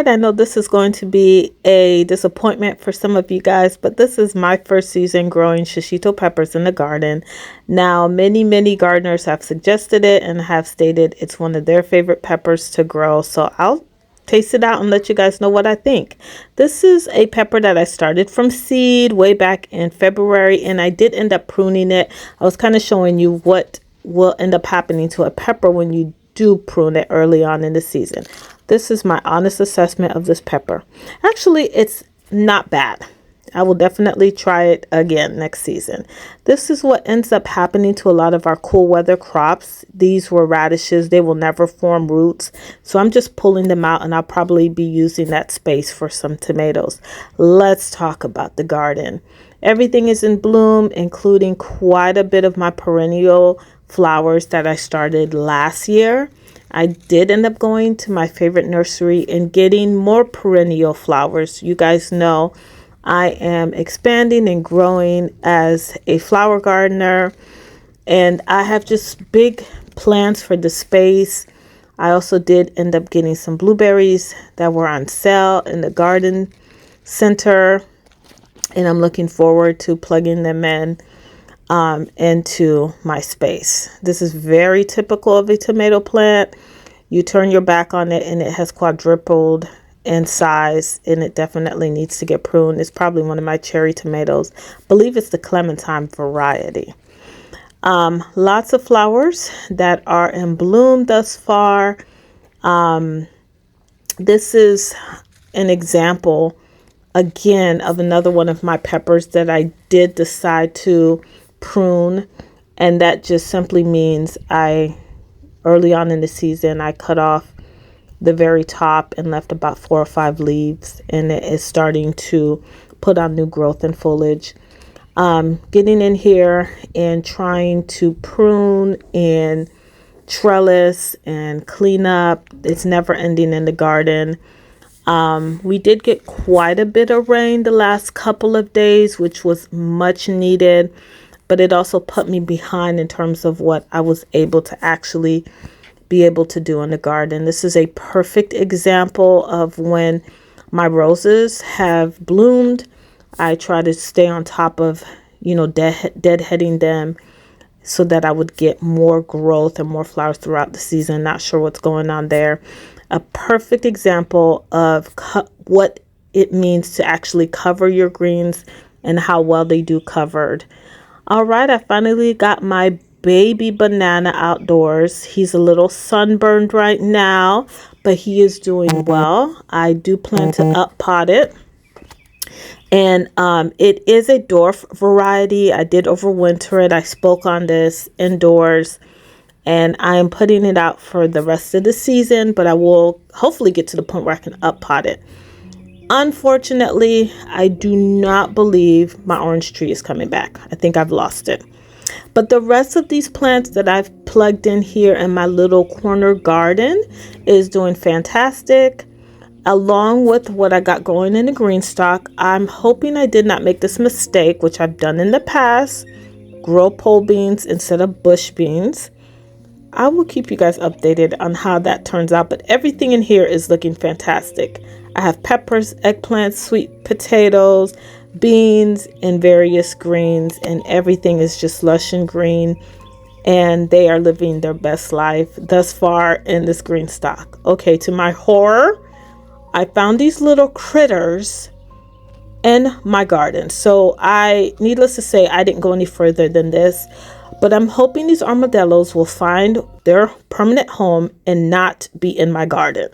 right, I know this is going to be a disappointment for some of you guys, but this is my first season growing shishito peppers in the garden. Now, many gardeners have suggested it and have stated it's one of their favorite peppers to grow, so I'll taste it out and let you guys know what I think. This is a pepper that I started from seed way back in February, and I did end up pruning it. I was kind of showing you what will end up happening to a pepper when you do prune it early on in the season. This is my honest assessment of this pepper. Actually, it's not bad. I will definitely try it again next season. This is what ends up happening to a lot of our cool weather crops. These were radishes. They will never form roots. So I'm just pulling them out, and I'll probably be using that space for some tomatoes. Let's talk about the garden. Everything is in bloom, including quite a bit of my perennial flowers that I started last year. I did end up going to my favorite nursery and getting more perennial flowers. You guys know I am expanding and growing as a flower gardener, and I have just big plans for the space. I also did end up getting some blueberries that were on sale in the garden center, and I'm looking forward to plugging them in into my space. This is very typical of a tomato plant. You turn your back on it and it has quadrupled in size, and it definitely needs to get pruned. It's probably one of my cherry tomatoes. I believe it's the Clementine variety. Lots of flowers that are in bloom thus far. This is an example again of another one of my peppers that I did decide to prune, and that just simply means early on in the season I cut off the very top and left about 4 or 5 leaves, and it is starting to put on new growth and foliage. Getting in here and trying to prune and trellis and clean up. It's never ending in the garden. We did get quite a bit of rain the last couple of days, which was much needed, but it also put me behind in terms of what I was able to actually be able to do in the garden. This is a perfect example of when my roses have bloomed. I try to stay on top of, deadheading them so that I would get more growth and more flowers throughout the season. Not sure what's going on there. A perfect example of what it means to actually cover your greens and how well they do covered. All right, I finally got my baby banana outdoors. He's a little sunburned right now, but he is doing well. I do plan to up pot it. And it is a dwarf variety. I did overwinter it. I spoke on this indoors, and I am putting it out for the rest of the season, but I will hopefully get to the point where I can up pot it. Unfortunately, I do not believe my orange tree is coming back. I think I've lost it. But the rest of these plants that I've plugged in here in my little corner garden is doing fantastic. Along with what I got going in the green stock, I'm hoping I did not make this mistake, which I've done in the past, grow pole beans instead of bush beans. I will keep you guys updated on how that turns out, but everything in here is looking fantastic. I have peppers, eggplants, sweet potatoes, beans, and various greens, and everything is just lush and green, and they are living their best life thus far in this green stock. Okay, to my horror, I found these little critters in my garden. So needless to say, I didn't go any further than this, but I'm hoping these armadillos will find their permanent home and not be in my garden.